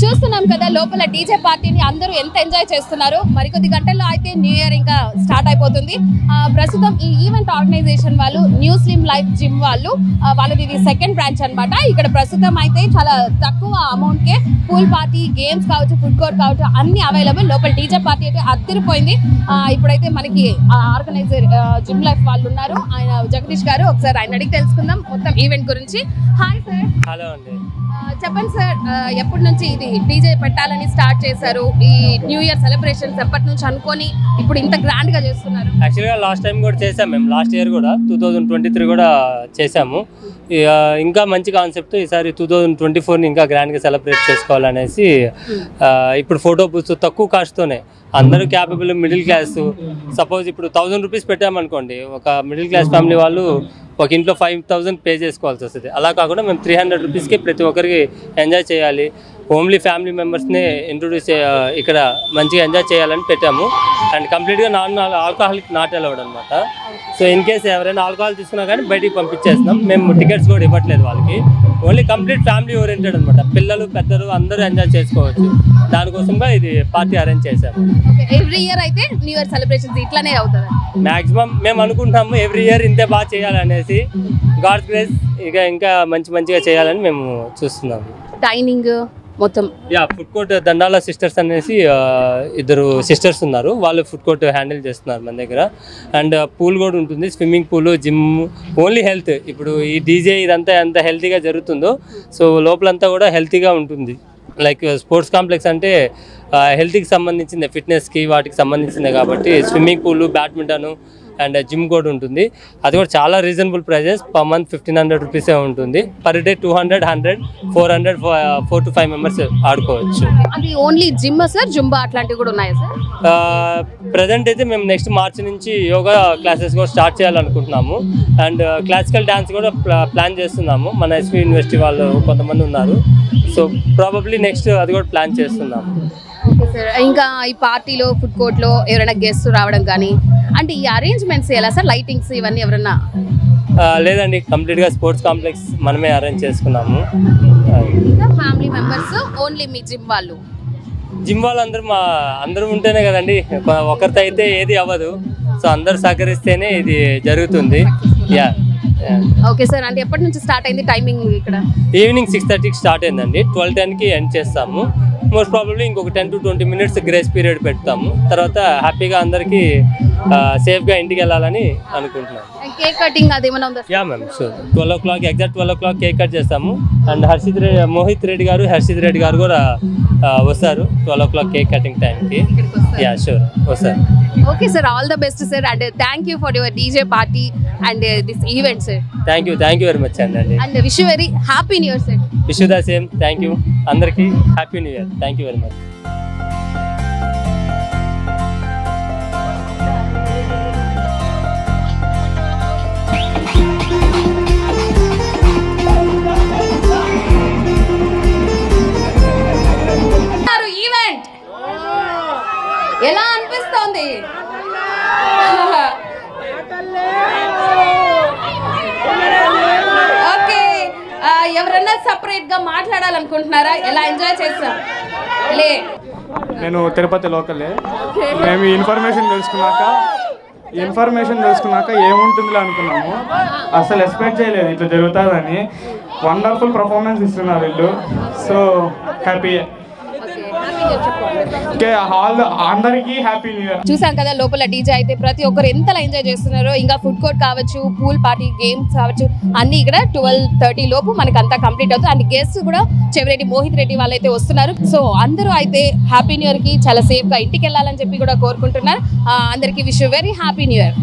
చూస్తున్నాం కదా లోపల డీజే పార్టీని అందరూ ఎంత ఎంజాయ్ చేస్తున్నారు. మరికొద్ది గంటల్లో అయితే న్యూ ఇయర్ ఇంకా స్టార్ట్ అయిపోతుంది. ప్రస్తుతం ఈ ఈవెంట్ ఆర్గనైజేషన్ వాళ్ళు న్యూ స్లిమ్ లైఫ్ జిమ్ వాళ్ళది ఇది సెకండ్ బ్రాంచ్ అన్నమాట. ఇక్కడ ప్రస్తుతం అయితే చాలా తక్కువ అమౌంట్ కే పూల్ పార్టీ, గేమ్స్ కావచ్చు, ఫుడ్ కోర్ట్ కావచ్చు అన్ని అవైలబుల్. లోపల డీజే పార్టీ అయితే అదిరిపోయింది. ఇప్పుడైతే మనకి ఆర్గనైజర్ జిమ్ లైఫ్ వాళ్ళు ఉన్నారు, ఆయన జగదీష్ గారు. ఒకసారి ఆయన అడిగి తెలుసుకుందాం మొత్తం ఈవెంట్ గురించి. Hi sir. హలో అండి. చెప్పండి సార్, ఎప్పటి నుంచి ఇది డీజే పెట్టాలని స్టార్ట్ చేశారు? ఈ న్యూ ఇయర్ సెలబ్రేషన్స్ ఎప్పటి నుంచి అనుకొని ఇప్పుడు ఇంత గ్రాండ్ గా చేస్తున్నారు? యాక్చువల్గా లాస్ట్ టైం కూడా చేసాము మేము. లాస్ట్ ఇయర్ కూడా 2023 కూడా చేసాము. ఇంకా మంచి కాన్సెప్ట్ ఈసారి 2024ని ఇంకా గ్రాండ్గా సెలబ్రేట్ చేసుకోవాలనేసి ఇప్పుడు ఫోటో బూత్స్ తక్కువ కాస్ట్తోనే అందరూ క్యాపబుల్ మిడిల్ క్లాస్. సపోజ్ ఇప్పుడు 1000 రూపీస్ పెట్టామనుకోండి, ఒక మిడిల్ క్లాస్ ఫ్యామిలీ వాళ్ళు ఒక ఇంట్లో 5000 పే చేసుకోవాల్సి వస్తుంది. అలా కాకుండా మేము 300 రూపీస్కి ప్రతి ఒక్కరికి ఎంజాయ్ చేయాలి, ఓన్లీ ఫ్యామిలీ మెంబర్స్ని ఇంట్రొడ్యూస్ ఇక్కడ మంచిగా ఎంజాయ్ చేయాలని పెట్టాము. అండ్ కంప్లీట్గా ఆల్కహాలిక్ నాట్ అలౌడ్ అనమాట. సో ఇన్ కేస్ ఎవరైనా ఆల్కహాల్ తీసుకున్నా కానీ బయటికి పంపించేస్తున్నాం. మేము టికెట్స్ కూడా ఇవ్వట్లేదు వాళ్ళకి. ఓన్లీ కంప్లీట్ ఫ్యామిలీ ఓరియంటెడ్ అనమాట. పిల్లలు పెద్దలు అందరూ ఎంజాయ్ చేసుకోవచ్చు. దానికోసంగా ఇది పార్టీ అరేంజ్ చేశాము. ఎవ్రీ ఇయర్ అయితే న్యూ ఇయర్ సెలబ్రేషన్స్ ఇట్లానే అవుతుంది మ్యాక్సిమం. మేము అనుకుంటాము ఎవ్రీ ఇయర్ ఇంతే బాగా చేయాలనేసి. గాడ్స్ గ్రేస్ ఇక ఇంకా మంచిగా చేయాలని మేము చూస్తున్నాము. డైనింగ్ మొత్తం ఫుడ్ కోర్ట్ దండాల సిస్టర్స్ అనేసి ఇద్దరు సిస్టర్స్ ఉన్నారు, వాళ్ళు ఫుడ్ కోర్ట్ హ్యాండిల్ చేస్తున్నారు మన దగ్గర. అండ్ పూల్ కూడా ఉంటుంది, swimming pool, gym. Only health. ఇప్పుడు ఈ డీజే ఇదంతా ఎంత హెల్తీగా జరుగుతుందో సో లోపలంతా కూడా హెల్తీగా ఉంటుంది. లైక్ స్పోర్ట్స్ కాంప్లెక్స్ అంటే హెల్త్కి సంబంధించింది, ఫిట్నెస్కి వాటికి సంబంధించిందే కాబట్టి swimming pool, badminton and gym కూడా ఉంటుంది. అది కూడా చాలా రీజనబుల్ ప్రైజెస్. పర్ మంత్ 1500 రూపీసే ఉంటుంది. పర్ డే 200, 100, 400, 4 to 5 మెంబర్స్ ఆడుకోవచ్చు. అది ఓన్లీ జిమ్ సార్? జుంబా అట్లాంటివి కూడా ఉన్నాయా సార్? ప్రజెంట్ అయితే మేము నెక్స్ట్ మార్చ్ నుంచి యోగా క్లాసెస్ కూడా స్టార్ట్ చేయాలనుకుంటున్నాము. అండ్ క్లాసికల్ డ్యాన్స్ కూడా ప్లాన్ చేస్తున్నాము. మన ఎస్వి యూనివర్సిటీ వాళ్ళు కొంతమంది ఉన్నారు. సో ప్రాబబ్లీ నెక్స్ట్ అది కూడా ప్లాన్ చేస్తున్నాము. Okay sir. ఇంకా ఈ పార్టీలో ఫుడ్ కోర్ట్లో ఎవరైనా గెస్ట్ రావడం కానీ అంటే ఈ అరేంజ్మెంట్స్ ఎలా సార్? లైటింగ్స్ ఇవన్నీ ఎవరైనా? లేదండి, కంప్లీట్గా స్పోర్ట్స్ కాంప్లెక్స్ మనమే అరేంజ్ చేసుకున్నాము. ఫ్యామిలీ మెంబర్స్ ఓన్లీ మీ జిమ్ వాళ్ళు? జిమ్ వాళ్ళు అందరూ ఉంటేనే కదండి, ఒకరితో అయితే ఏది అవ్వదు. సో అందరూ సహకరిస్తేనే ఇది జరుగుతుంది. Okay sir. అంటే ఎప్పటి నుంచి స్టార్ట్ అయింది టైమింగ్? ఇక్కడ ఈవినింగ్ 6:30కి స్టార్ట్ అయిందండి. 12:10కి ఎండ్ చేస్తాము. మోస్ట్ ప్రాబబ్లీ ఇంకొక 10 to 20 minutes గ్రేస్ పీరియడ్ పెడతాము. తర్వాత హ్యాపీగా అందరికీ సేఫ్గా ఇంటికి వెళ్ళాలని అనుకుంటున్నాము. కేక్ కటింగ్ అది ఏమైనా ఉందా? Yeah ma'am. So 12 o'clock exact 12 o'clock cake cut చేస్తాము. అండ్ మోహిత్ రెడ్డి గారు, హర్షిత్ రెడ్డి గారు కూడా వస్తారు 12 o'clock కేక్ కటింగ్ టైంకి. యా షూర్ వస్తారు. Okay sir, all the best sir. And thank you for your DJ party and this event sir. Thank you very much అండి. And wish you very happy new year sir. Wish you the same. Thank you అందరికీ. Happy new year. Thank you very much. Event ఎలా అనిపిస్తోంది? Okay, ఎవరన్నా separate గా మాట్లాడాలనుకుంటున్నారా? ఎలా enjoy చేస్తాం? నేను తిరుపతి లోకలే. మేము ఇన్ఫర్మేషన్ తెలుసుకున్నాక ఏముంటుందిలే అనుకున్నాము. అసలు ఎక్స్పెక్ట్ చేయలేదు ఇట్లా జరుగుతుందని. వండర్ఫుల్ పర్ఫార్మెన్స్ ఇస్తున్నారు వీళ్ళు. So happy. అందరికీ హ్యాపీ న్యూ ఇయర్. చూసాం కదా లోపల డీజే అయితే ప్రతి ఒక్కరు ఎంతలా ఎంజాయ్ చేస్తున్నారో. ఇంకా ఫుడ్ కోర్ట్ కావచ్చు, పూల్ పార్టీ, గేమ్స్ కావచ్చు, అన్ని ఇక్కడ 12:30 లోపు మనకి అంతా కంప్లీట్ అవుతుంది. అండ్ గెస్ట్ కూడా చెవిరెడ్డి మోహిత్ రెడ్డి వాళ్ళైతే వస్తున్నారు. సో అందరూ అయితే హ్యాపీ న్యూ ఇయర్ కి చాలా సేఫ్ గా ఇంటికి వెళ్ళాలని చెప్పి కూడా కోరుకుంటున్నారు. అందరికీ wish you very happy new year.